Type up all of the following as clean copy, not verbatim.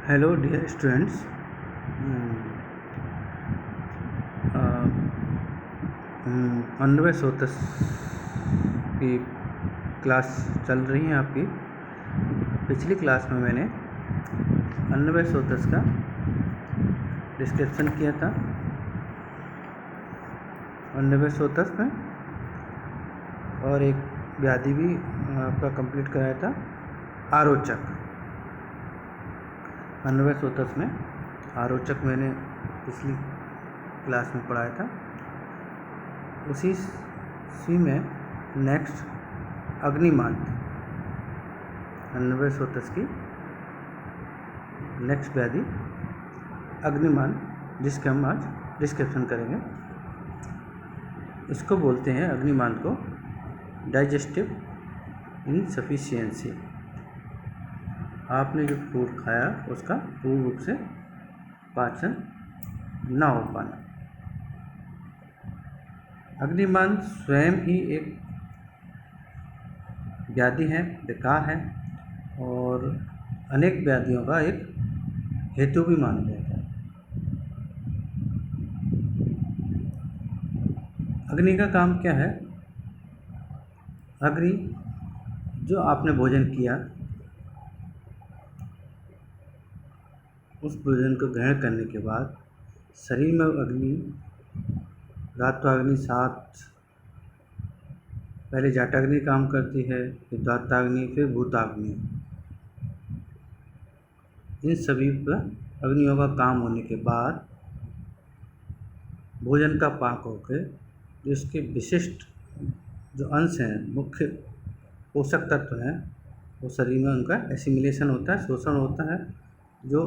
Hello, dear students. अन्वय सोतस की class चल रही है आपकी। पिछली क्लास में मैंने अन्वय सोतस का डिस्क्रिप्शन किया था। अन्वय सोतस में और एक व्याधि भी आपका कंप्लीट कराया था, आरोचक। अन्वय सोतस में आरोचक मैंने पिछली क्लास में पढ़ाया था। उसी में नेक्स्ट अग्निमांत, अन्वय सोतस की नेक्स्ट व्याधि अग्निमांत, जिसके हम आज डिस्क्रिप्शन करेंगे। इसको बोलते हैं, अग्निमांत को, डाइजेस्टिव इनसफिशिएंसी। आपने जो फूड खाया उसका पूर्ण रूप से पाचन ना हो पाना। अग्निमांत स्वयं ही एक व्याधि है, विकार है और अनेक व्याधियों का एक हेतु भी माना जाता है। अग्नि का काम क्या है? अग्नि, जो आपने भोजन किया, उस भोजन को ग्रहण करने के बाद शरीर में अग्नि, धात्वाग्नि 7, पहले जाटाग्नि काम करती है, फिर धात्वाग्नि, फिर भूताग्नि। इन सभी पर अग्नियों का काम होने के बाद भोजन का पाक होकर जो इसके विशिष्ट जो अंश हैं, मुख्य पोषक तत्व हैं, वो शरीर में उनका एसिमिलेशन होता है, शोषण होता है, जो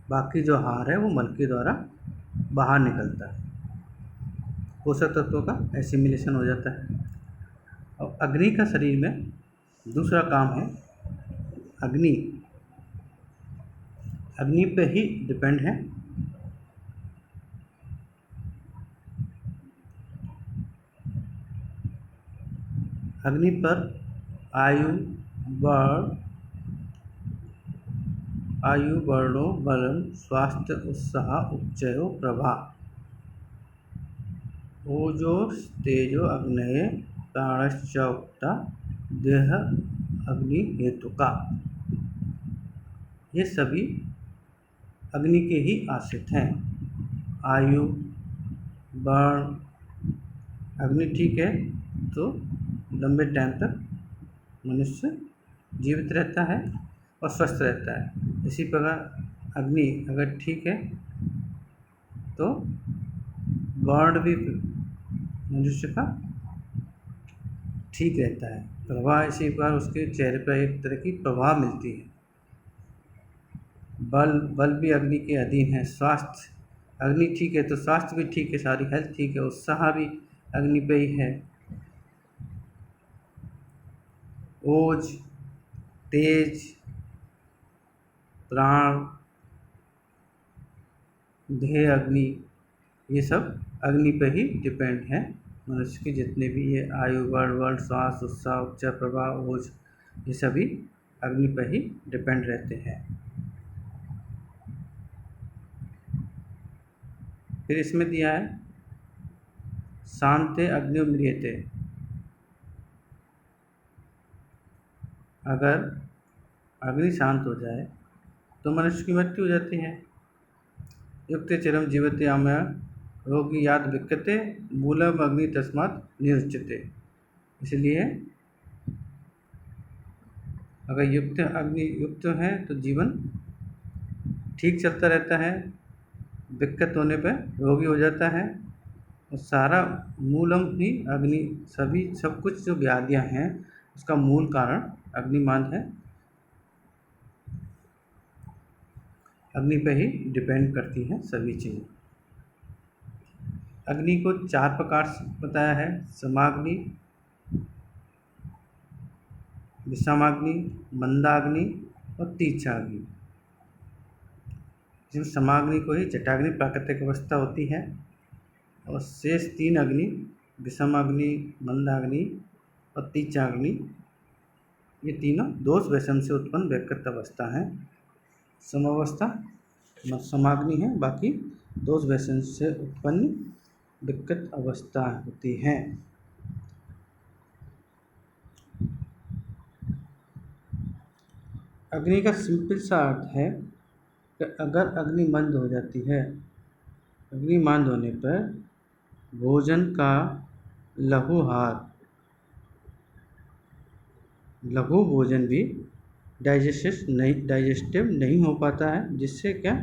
बाकी जो आहार है वो मल के द्वारा बाहर निकलता है, पोषक तत्वों का एसिमिलेशन हो जाता है। और अग्नि का शरीर में दूसरा काम है, अग्नि पे ही डिपेंड है। अग्नि पर आयु, वर्णो, बलम, स्वास्थ्य, उत्साह, उपचयो, प्रभा, ओजो, तेजो, अग्नये, प्राणश्चोक्ता, देह अग्नि हेतुका, ये सभी अग्नि के ही आश्रित हैं। आयु, वर्ण, अग्नि ठीक है तो लंबे टाइम तक मनुष्य जीवित रहता है और स्वस्थ रहता है। इसी प्रकार अग्नि अगर ठीक है तो वर्ण भी मनुष्य का ठीक रहता है। प्रभा, इसी प्रकार उसके चेहरे पर एक तरह की प्रभा मिलती है। बल भी अग्नि के अधीन है। स्वास्थ्य, अग्नि ठीक है तो स्वास्थ्य भी ठीक है, सारी हेल्थ ठीक है। उत्साह भी अग्नि पे ही है। ओज, तेज, प्राण, देह अग्नि, ये सब अग्नि पे ही डिपेंड है। मनुष्य के जितने भी ये आयु, वर्ण, श्वास, उत्साह, उपचय, प्रभाव, ओज, ये सभी अग्नि पर ही डिपेंड रहते हैं। फिर इसमें दिया है शांते अग्नि म्रियते। अगर अग्नि शांत हो जाए तो मनुष्य की मृत्यु हो जाती है। युक्त चिरम जीवते आमया रोगी याद विक्कते मूलम अग्नि तस्मात् निरुच्यते। इसलिए अगर अग्नि युक्त है तो जीवन ठीक चलता रहता है, दिक्कत होने पर रोगी हो जाता है। और सारा मूलम ही अग्नि, सब कुछ जो व्याधियाँ हैं उसका मूल कारण अग्निमांत है। अग्नि पे ही डिपेंड करती है सभी चीज़ें। अग्नि को 4 प्रकार से बताया है: समाग्नि, विषमाग्नि, मंदाग्नि और तीक्षाग्नि। जिसमें समाग्नि को ही जटाग्नि प्राकृतिक अवस्था होती है और शेष 3 अग्नि, विषमाग्नि, मंदाग्नि और तीक्षाग्नि, ये तीनों दोष व्यसन से उत्पन्न व्यकृत अवस्था हैं। समावस्था समाग्नि है, बाकी दोष व्यसन से उत्पन्न विकृत अवस्था होती हैं। अग्नि का सिंपल सा अर्थ है कि अगर अग्नि मंद हो जाती है, अग्नि मंद होने पर भोजन का लघु भोजन भी डाइजेस्टिव नहीं हो पाता है, जिससे क्या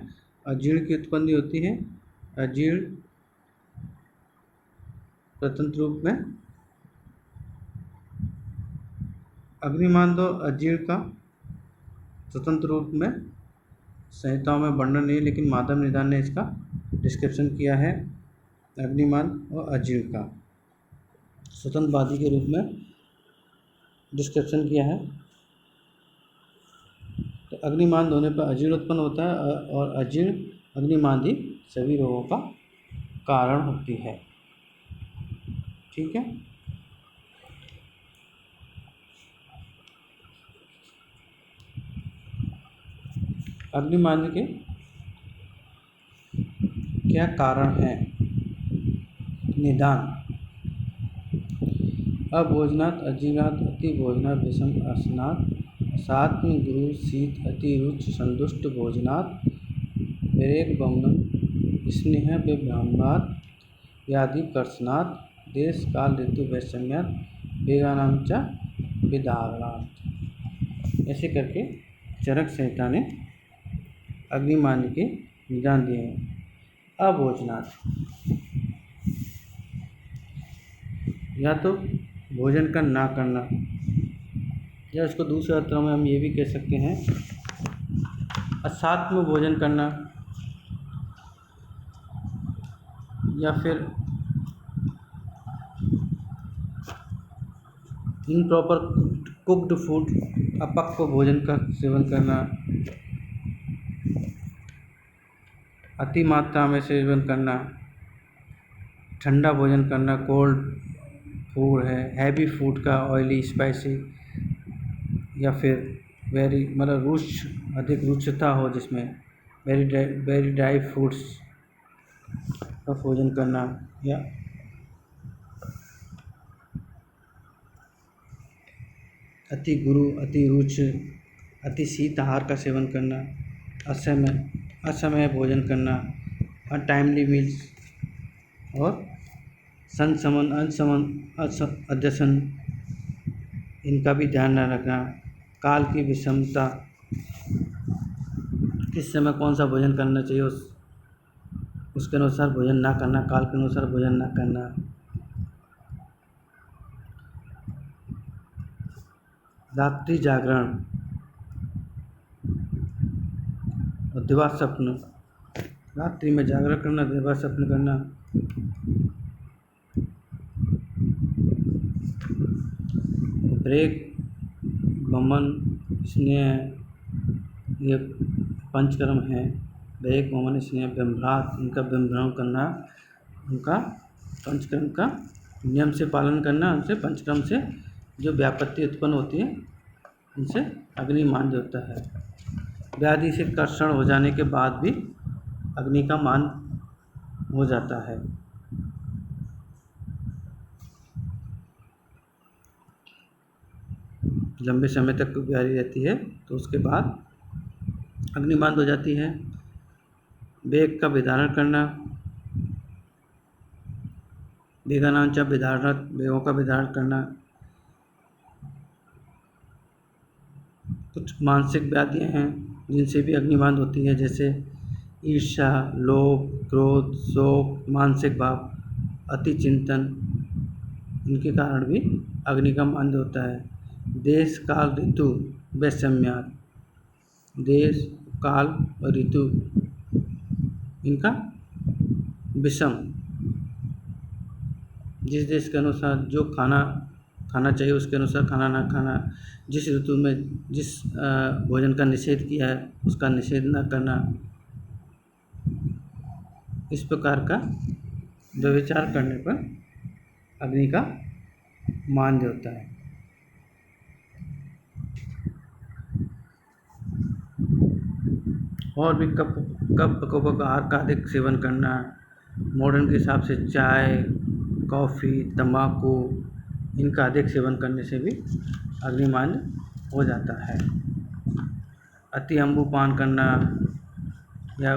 अजीर्ण की उत्पत्ति होती है। अजीर्ण स्वतंत्र रूप में अग्निमांद और अजीर्ण का स्वतंत्र रूप में संहिताओं में वर्णन नहीं है, लेकिन माधव निदान ने इसका डिस्क्रिप्शन किया है अग्निमांद और अजीर्ण का स्वतंत्रवादी के रूप में डिस्क्रिप्शन किया है। तो अग्निमांद होने पर अजीर्ण उत्पन्न होता है और अजीर्ण अग्निमांदी सभी रोगों का कारण होती है। ठीक है। अग्निमांद के क्या कारण हैं? निदान: अभोजनात् अजीर्णात् अतिभोजनात् विषम आसनात् असात्म गुरु शीत अतिरुच संदुष्ट भोजनात् विरेक वमनम स्नेह विभ्रमात् व्याधि कर्षणात् देश काल ऋतु वैषम्यात् वेगानां च विदारणात्। ऐसे करके चरक संहिता ने अग्निमांद के निदान दिए हैं। अभोजनात्, या तो भोजन का ना करना, या उसको दूसरे अर्थों में हम ये भी कह सकते हैं असात्म भोजन करना, या फिर इनप्रॉपर कुक्ड फूड, अपक्व भोजन का सेवन करना, अति मात्रा में सेवन करना, ठंडा भोजन करना, कोल्ड फूड है, हैवी फूड का, ऑयली स्पाइसी, या फिर वेरी मतलब रुच अधिक रुचता हो जिसमें वेरी ड्राई फूड्स का भोजन करना, या अति गुरु अति रुच अति शीत आहार का सेवन करना, असमय भोजन करना, अनटाइमली मील्स, और संसमन अनसमन अध्यसन, इनका भी ध्यान न रखना, काल की विषमता, किस समय कौन सा भोजन करना चाहिए उसके अनुसार भोजन ना करना, काल के अनुसार भोजन ना करना, रात्रि जागरण और दिवा स्वप्न, रात्रि में जागरण करना, दिवा स्वप्न करना, ब्रेक वमन स्नेह, ये पंचकर्म है। ब्रेक वमन स्नेह व्यंभ्रात, इनका व्यंभ्रम करना, उनका पंचकर्म का नियम से पालन करना, उनसे पंचकर्म से जो व्यापत्ति उत्पन्न होती है उनसे अग्निमांद होता है। व्याधि से कर्षण हो जाने के बाद भी अग्नि का मान हो जाता है। लंबे समय तक जारी रहती है तो उसके बाद अग्निमांद हो जाती है। वेग का विधारण करना, वेगानांचा विधारण, वेगों का विधारण करना। कुछ मानसिक व्याधियाँ हैं जिनसे भी अग्निमांद होती है, जैसे ईर्ष्या, लोभ, क्रोध, शोक, मानसिक भाव, अति चिंतन, इनके कारण भी अग्नि का मांद होता है। देश काल ऋतु वैषम्यात्, देश काल और ऋतु इनका विषम, जिस देश के अनुसार जो खाना चाहिए उसके अनुसार खाना ना खाना, जिस ऋतु में जिस भोजन का निषेध किया है उसका निषेध न करना, इस प्रकार का व्यभिचार करने पर अग्नि का मांद्य होता है। और भी कप कप प्रकोपक आहार का अधिक सेवन करना, मॉडर्न के हिसाब से चाय, कॉफ़ी, तम्बाकू, इनका अधिक सेवन करने से भी अग्निमांद हो जाता है। अति अम्बुपान करना या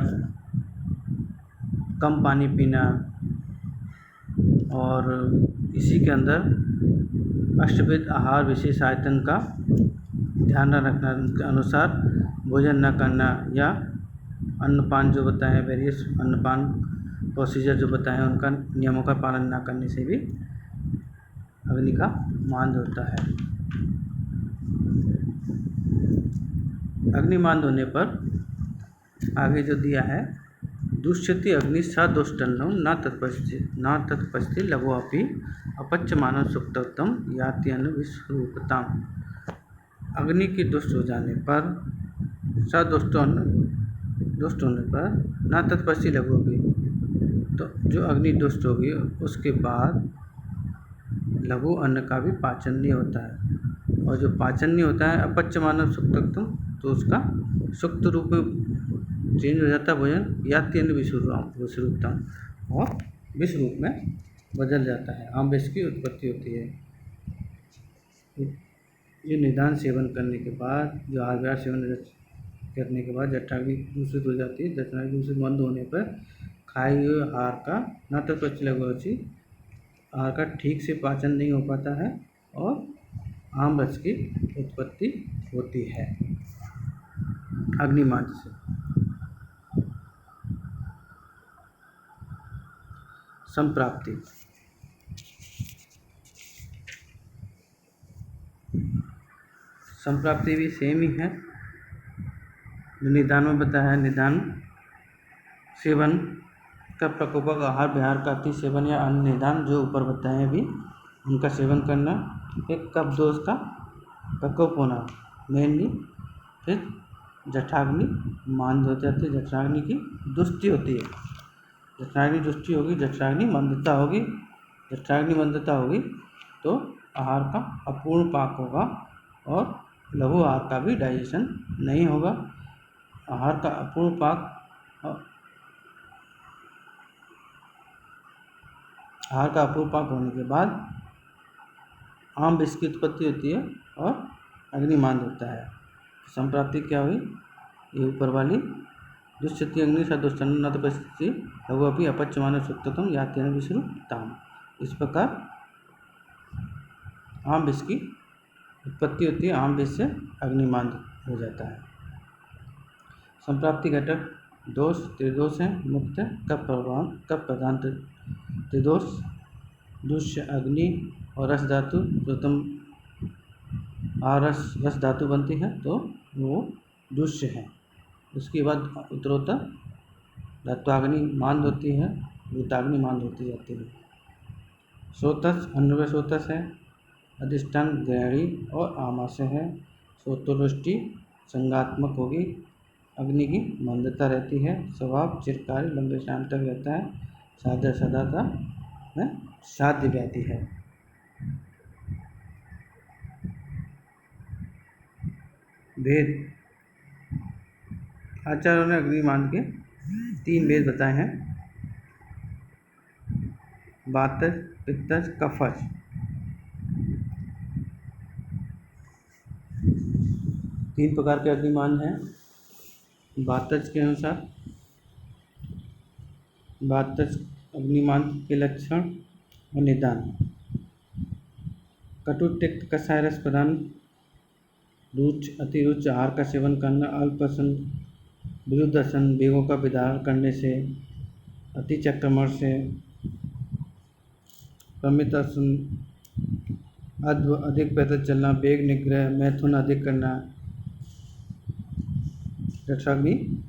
कम पानी पीना, और इसी के अंदर अष्टविध आहार विशेष आयतन का ध्यान रखना के अनुसार भोजन न करना, या अन्नपान जो बताएं, वेरियस अन्नपान प्रोसीजर जो बताएं, उनका नियमों का पालन न करने से भी अग्नि का मांद होता है। अग्निमांद होने पर आगे जो दिया है, दुष्यति अग्नि सदोष्टन्नम न तत्पश्यति लघुअपि अपच्यमानं सुप्तोत्तम याति अन्न विस्वरूपताम्। अग्नि की दुष्ट हो जाने पर, दुष्ट होने पर न तत्पश्यति लघुअपि, तो जो अग्नि दुष्ट होगी उसके बाद लघु अन्न का भी पाचन नहीं होता है, और जो पाचन नहीं होता है अपच्यमानं सुप्तोत्तम, तो उसका सुप्त रूप में चेंज हो जाता है भोजन, या तीन विषरूपता, और विष रूप में बदल जाता है, आम विष की उत्पत्ति होती है। ये निदान सेवन करने के बाद, जो आहार विहार सेवन करने के बाद जठराग्नि दूषित हो जाती है। जठराग्नि दूषित बंद होने पर खाए हुए आहार का न तो पच लघुरुचि आहार का ठीक से पाचन नहीं हो पाता है, और आम रस की उत्पत्ति होती है अग्निमांद से। संप्राप्ति। संप्राप्ति भी सेम ही है, निदान में बताया है। निदान सेवन का प्रकोपक आहार विहार का अति सेवन या अन्य निदान जो ऊपर बताए हैं अभी, उनका सेवन करना। एक कफ दोष का प्रकोप होना मेनली, फिर जठराग्नि मांद हो जाती है, जठराग्नि की दुष्टि होती है। जठराग्नि दुष्टि होगी, जठराग्नि मंदता होगी। जठराग्नि मंदता होगी तो आहार का अपूर्ण पाक होगा, और लघु आहार का भी डाइजेशन नहीं होगा। आहार का अपूर्ण पाक, आहार का अपूर्ण पाक होने के बाद आम विष की उत्पत्ति होती है, और अग्निमांद होता है। संप्राप्ति क्या हुई? ये ऊपर वाली, दुष्यति अग्नि सदुष्टन्न न तपस्ति लघुअपि अपच्यमानं सुप्तोत्तम याति अन्न विस्वरूपताम्। इस प्रकार आम विष की उत्पत्ति होती है, आम विष से अग्निमांद हो जाता है। संप्राप्ति घटक दोष त्रिदोष हैं मुख्य। कफ प्रधान त्रिदोष, दुष्य, अग्नि और रस धातु। प्रथम रस धातु बनती है तो वो दुष्य है। उसके बाद उत्तरोत्तर धात्वाग्नि मांद होती है, भूताग्नि मांद होती जाती है। स्रोतस अन्वय स्रोतस है, अधिष्ठान ग्रहणी और आमाशय है। स्रोतोदृष्टि संगात्मक होगी। अग्नि की मंदता रहती है, स्वभाव चिरकारी लंबे टाइम तक रहता है, साध्य सदाता में साध्य व्याधि है। भेद। आचार्यों ने अग्निमांद के 3 भेद बताए हैं, वातज, पित्तज, कफज। तीन प्रकार के अग्निमांद हैं। वातज के अनुसार, वातज अग्निमांद के लक्षण और निदान। कटु तिक्त कषाय रस प्रदान, रुच अति रुच आहार का सेवन करना, अल्पसन विरुद्धसन वेगों का विधारण करने से, अति चक्रमण से, प्रमितासन अधिक पैदल चलना, वेग निग्रह, मैथुन अधिक करना, जठराग्नि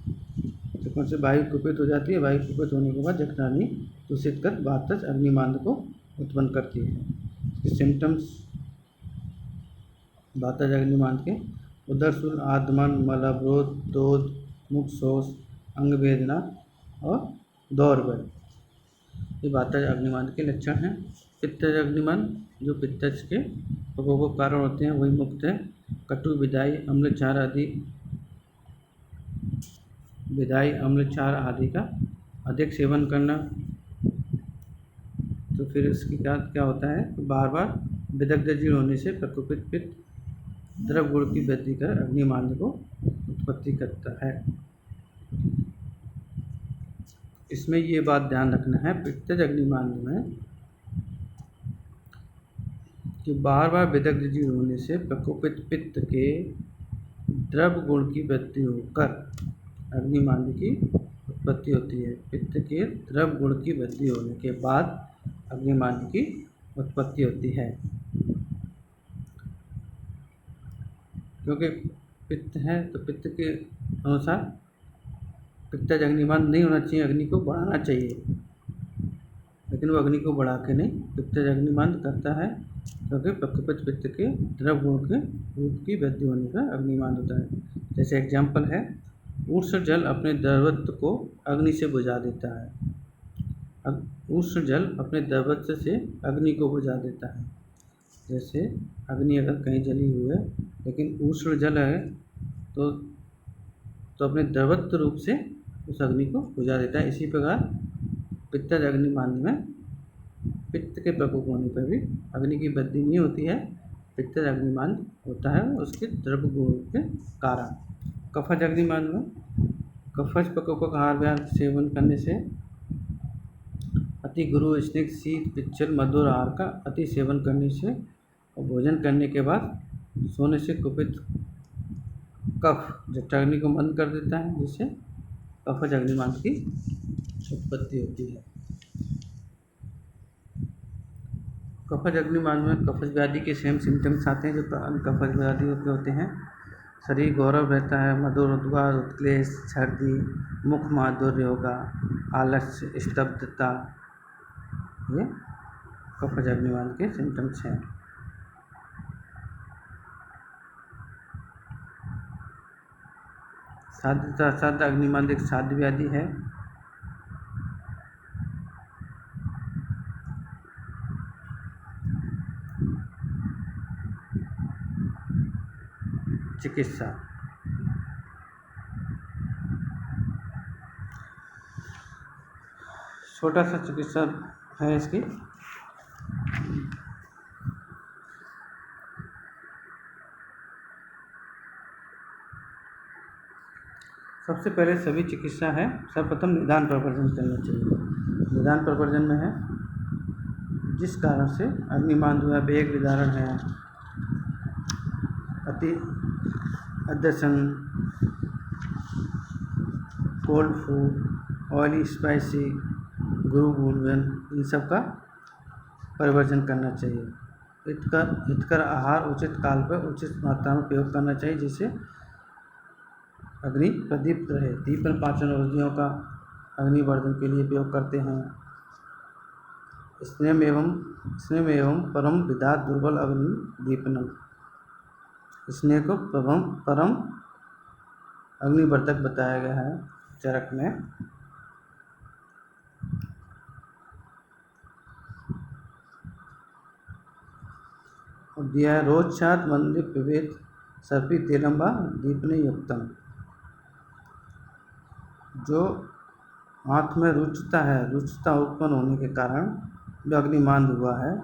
से वायु कुपित हो जाती है। वायु कुपित होने के बाद जठराग्नि दूषित कर वातज अग्निमांद को उत्पन्न करती है। इसके सिम्टम्स वातज अग्निमांद के: उदरशूल, आत्मन, मलावरोध, दोध, मुख शोष, अंग वेदना और दौर्बल्य, ये वातज अग्निमांद के लक्षण हैं। पित्तज अग्निमांद, जो पित्तज के प्रकोप कारण होते हैं वही मुक्त है। कटु, विदाई, अम्ल, क्षार आदि विधायी अम्ल क्षार आदि का अधिक सेवन करना। तो फिर इसके क्या क्या होता है, बार बार विदग्ध जीर्ण होने से प्रकोपित पित्त द्रव गुण की वृद्धि कर अग्निमांद को उत्पत्ति करता है। इसमें ये बात ध्यान रखना है पित्तज अग्निमांद में कि बार बार विदग्ध जीर्ण होने से प्रकोपित पित्त के द्रव गुण की वृद्धि होकर अग्निमांद की उत्पत्ति होती है। पित्त के द्रव गुण की वृद्धि होने के बाद अग्निमांद की उत्पत्ति होती है। क्योंकि पित्त है तो पित्त के अनुसार पित्तज अग्निमांद नहीं होना चाहिए, अग्नि को बढ़ाना चाहिए, लेकिन वो अग्नि को बढ़ा के नहीं पित्तज अग्निमांद करता है, क्योंकि प्रकोपित पित्त के द्रव गुण के रूप की वृद्धि होने का अग्निमांद होता है। जैसे एग्जाम्पल है, उष्ण जल अपने द्रवत्व को अग्नि से बुझा देता है। उष्ण जल अपने द्रवत्व से अग्नि को बुझा देता है। जैसे अग्नि अगर कहीं जली हुई है लेकिन उष्ण जल है तो अपने द्रवत्व रूप से उस अग्नि को बुझा देता है। इसी प्रकार पित्तज अग्निमांद में पित्त के प्रकोप होने पर भी अग्नि की वृद्धि नहीं होती है, पित्तज अग्निमांद होता है उसके द्रव गुण के कारण। कफज अग्निमांद में कफज प्रकोपक आहार विहार सेवन करने से अति गुरु स्निग्ध शीत पिच्छल मधुर आहार का अति सेवन करने से और भोजन करने के बाद सोने से कुपित कफ जठराग्नि को बंद कर देता है, जिससे कफज अग्निमांद की उत्पत्ति होती है। कफज अग्निमांद में कफज व्याधि के सेम सिम्टम्स आते हैं जो कफज व्याधि के होते हैं। शरीर गौरव रहता है, मधुर उद्गार उत्क्लेश सर्दी मुख माधुर्य होगा, आलस्य स्तब्धता, ये कफज अग्निमांद के सिम्टम्स हैं। साध अग्निमांद एक साध्य व्याधि है। चिकित्सा छोटा सा चिकित्सा है इसकी। सबसे पहले सभी चिकित्सा है, सर्वप्रथम निदान प्रवर्जन करना चाहिए। निदान प्रवर्जन में है जिस कारण से अग्निमांद हुआ, वेग विदारण है, अति अदर्शन, कोल्ड फूड, ऑयली स्पाइसी, गुरु भोजन, इन सब का परिवर्जन करना चाहिए। हितकर आहार उचित काल पर उचित मात्रा में प्रयोग करना चाहिए, जिससे अग्नि प्रदीप्त रहे। दीपन पाचन औषधियों का अग्निवर्धन के लिए प्रयोग करते हैं। स्नेह एवं परम विदा दुर्बल अग्नि दीपनम, स्नेह को परम अग्निवर्धक बताया गया है चरक में। और दिया है रोचात मंदिर पिबेत सर्पी तेलम्बा दीपने युक्तम, जो आँख में रुचता उत्पन्न होने के कारण जो अग्निमांद हुआ है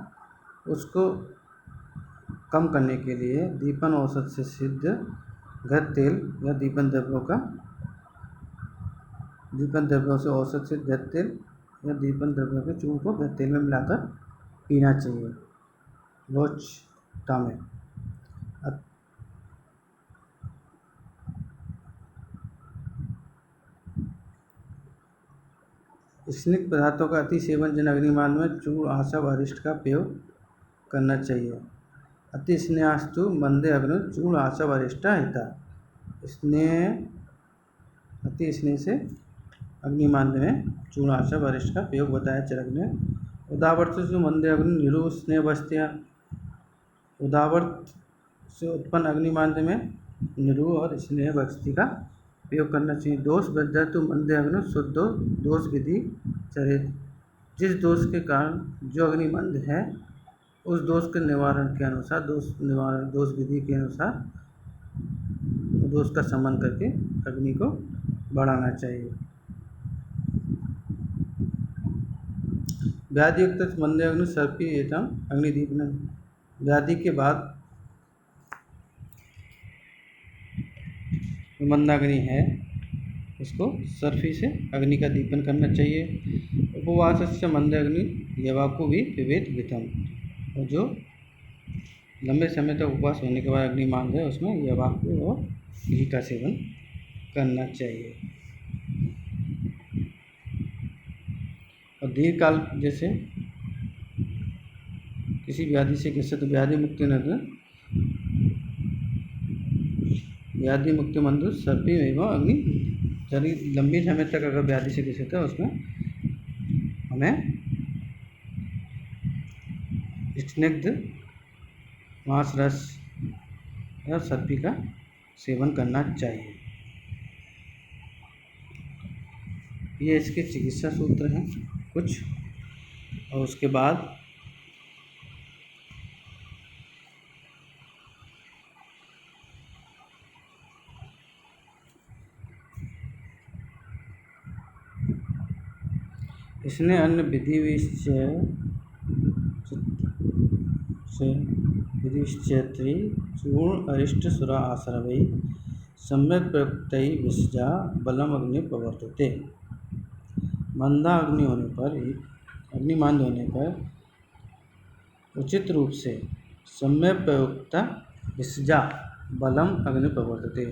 उसको कम करने के लिए दीपन औषध से सिद्ध घृत तेल या दीपन द्रव्यों से औषध से घृत तेल या दीपन द्रव्यों के चूर्ण को घृत तेल में मिलाकर पीना चाहिए। रोचता में स्निग्ध पदार्थों का अति सेवन जन अग्निमांद में चूर्ण आसव अरिष्ट का प्रयोग करना चाहिए। अति स्नेहास्तु मंदे अग्नि चूर्ण आसव अरिष्टा हिता, अति स्नेह से अग्निमांद में चूर्ण आसव अरिष्ट का प्रयोग बताया चरक ने। उदावर्त मंदे अग्नि निरु स्नेह बस्तिया, उदावर्त से उत्पन्न अग्निमांद में निरु और स्नेह बस्ती का प्रयोग करना चाहिए। दोष बद्धतु मंदे अग्नि शुद्ध दोष विधि चरित, जिस दोष के कारण जो अग्निमंद है उस दोष के निवारण के अनुसार दोष विधि के अनुसार दोष का शमन करके अग्नि को बढ़ाना चाहिए। व्याधियुक्त मंद अग्नि सर्पी एवं अग्निदीपन। व्याधि के बाद मंदाग्नि है उसको सर्फी से अग्नि का दीपन करना चाहिए। उपवास से मंद अग्नि यवाको भी विवेद वितम। और जो लंबे समय तक उपवास होने के बाद अग्नि मांग है उसमें यवाको और घी का सेवन करना चाहिए। और दीर्घकाल जैसे किसी व्याधि से ग्रसित तो व्याधि मुक्ति व्याधि मुक्ति मंदु सर्पी एवं अग्नि। यदि लंबी समय तक अगर व्याधि से ग्रसित है उसमें हमें स्निग्ध मांस रस या सर्पी का सेवन करना चाहिए। ये इसके चिकित्सा सूत्र हैं कुछ। और उसके बाद इसने अन्य विधिश्चैत्री चूर्ण अरिष्ट सुरा आश्रवै सम्यक प्रयुक्तै विषजा बलम अग्नि प्रवर्तते। मंदा अग्निमांद होने पर उचित रूप से सम्यक प्रयुक्त विषजा बलम अग्नि प्रवर्तते।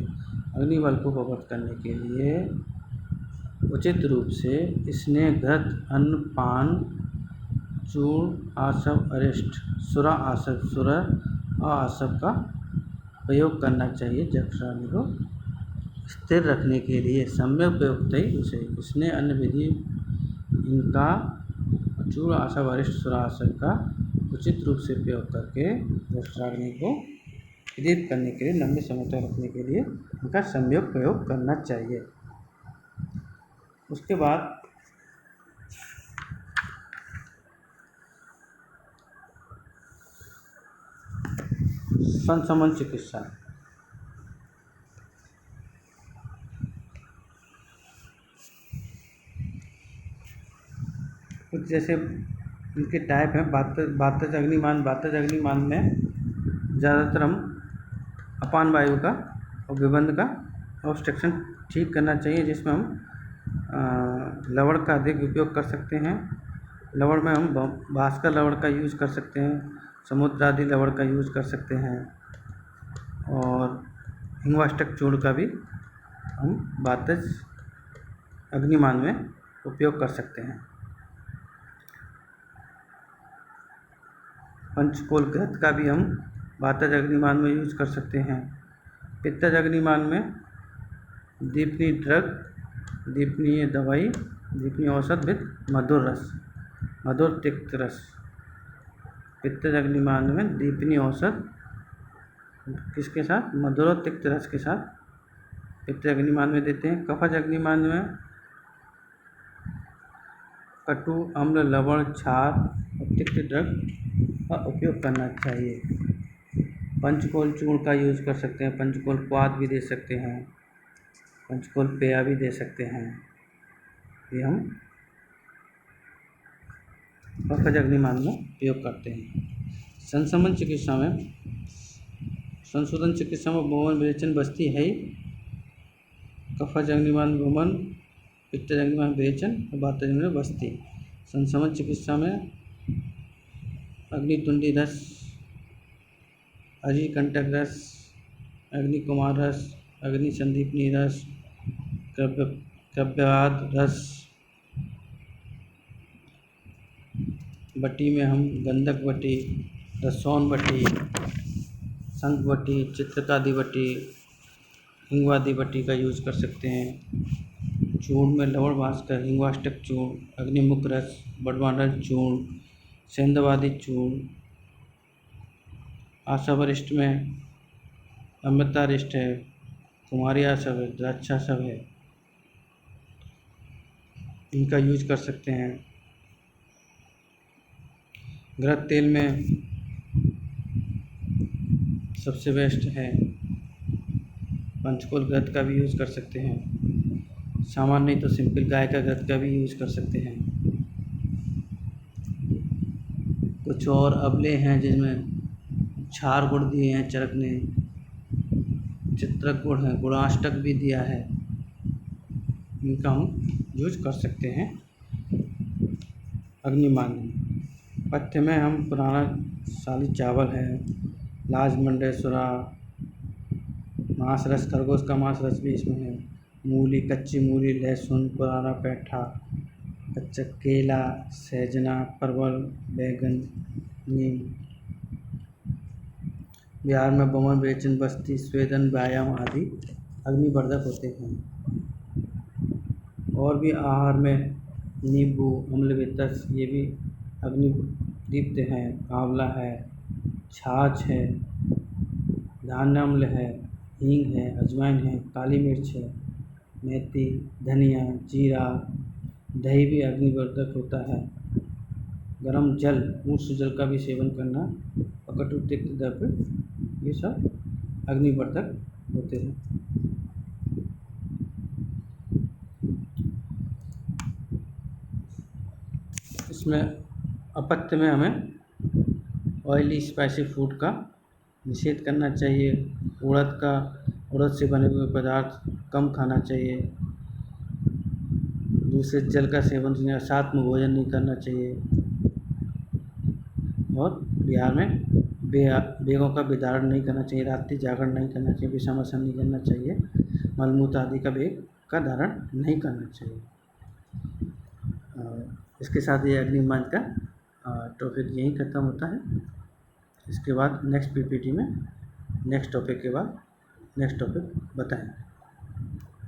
अग्निबल को प्रवर्त करने के लिए उचित रूप से स्नेहघृत अन्न पान चूर्ण आसव अरिष्ट सुरा आसव सुरा और आसव का प्रयोग करना चाहिए जठराग्नि को स्थिर रखने के लिए। सम्यक प्रयुक्त ही विषय इसने अन्य विधि इनका चूर्ण आसव अरिष्ट सुरा आसव का उचित रूप से प्रयोग करके जठराग्नि को स्थिर करने के लिए लंबे समय तक रखने के लिए इनका सम्यक प्रयोग करना चाहिए। उसके बाद संशमन चिकित्सा। कुछ जैसे इनके टाइप हैं। वातज अग्निमान में ज़्यादातर हम अपान वायु का और विबंध का ऑब्स्ट्रक्शन ठीक करना चाहिए, जिसमें हम लवण का अधिक उपयोग कर सकते हैं। लवण में हम भास्कर लवण का यूज़ कर सकते हैं, समुद्र आदि लवण का यूज़ कर सकते हैं और हिंगवाष्टक चूर्ण का भी हम वातज अग्निमान में उपयोग कर सकते हैं। पंचकोल घृत का भी हम वातज अग्निमान में यूज़ कर सकते हैं। पित्तज अग्निमान में दीपनीय ड्रग, दीपनीय दवाई, दीपनीय औषध विद मधुर रस, मधुर तिक्त रस। पित्तज अग्निमान में दीपनीय औषध किसके साथ? मधुर और तिक्त रस के साथ पित्तज अग्निमान में देते हैं। कफज अग्निमान में कटु, अम्ल, लवण, क्षार और तिक्त ड्रग का उपयोग करना चाहिए। पंचकोल चूर्ण का यूज़ कर सकते हैं, पंचकोल क्वाथ भी दे सकते हैं, पंचकोल पेया भी दे सकते हैं। ये हम कफज अग्निमान में उपयोग करते हैं। संशमन चिकित्सा में संशोधन चिकित्सा में भवन विरेचन बस्ती है ही। कफज अग्निमान भवन, पित्तज अग्निमान विरेचन और वातज अग्निमान बस्ती। संशमन चिकित्सा में अग्नितुंडी रस, अरिकंटक रस, अग्निकुमार रस, अग्नि संदीपनी रस, कव्यवाद रस। बटी में हम गंधक बटी, रसौन बटी, शंख बटी, चित्रकादि बटी, हिंगवादी बटी का यूज़ कर सकते हैं। चूर्ण में लवण भास्कर, हिंगवाष्टक चूर्ण, अग्निमुख रस, बड़वानल चूर्ण, सेंधवादी चूर्ण। आसवरिष्ट में अमृतारिष्ट है, कुमारी आसव है, द्राक्षासव है, इनका यूज कर सकते हैं। घृत तेल में सबसे बेस्ट है पंचकोल घृत का भी यूज़ कर सकते हैं। सामान्य नहीं तो सिंपल गाय का घृत का भी यूज़ कर सकते हैं। कुछ और अबले हैं जिसमें क्षार गुड़ दिए हैं चरक ने, चित्रक गुड़ है, गुणाष्टक भी दिया है, इनका हम यूज कर सकते हैं अग्निमान में। पथ्य में हम पुराना साली चावल है, लाज मंडेसुरा, मांस रस, खरगोश का मांस रस भी इसमें है, मूली, कच्ची मूली, लहसुन, पुराना पैठा, कच्चा केला, सहजना, परवल, बैगन, नीम। बिहार में बमन, बेचन, बस्ती, स्वेदन, व्यायाम आदि अग्निवर्धक होते हैं। और भी आहार में नींबू, अम्ल वितस, ये भी अग्निदीप्त हैं। आंवला है, छाछ है, धान्य अम्ल है, हींग है, अजवाइन है, काली मिर्च है, मेथी, धनिया, जीरा, दही भी अग्निवर्धक होता है। गर्म जल, उष्ण जल का भी सेवन करना और कटु तिक्त द्रव्य, ये सब अग्निवर्धक होते हैं। इसमें अपत्य में हमें ऑयली स्पाइसी फूड का निषेध करना चाहिए। उड़द से बने हुए पदार्थ कम खाना चाहिए। दूषित जल का सेवन या साथ में भोजन नहीं करना चाहिए। और बिहार में बेगों का विदारण नहीं करना चाहिए, रात्रि जागरण नहीं करना चाहिए, विषामर्शन नहीं करना चाहिए, मलमूत्र आदि का बेग का धारण नहीं करना चाहिए। इसके साथ ये अग्निमान का टॉपिक यहीं ख़त्म होता है। इसके बाद नेक्स्ट पीपीटी में नेक्स्ट टॉपिक के बाद नेक्स्ट टॉपिक बताएं।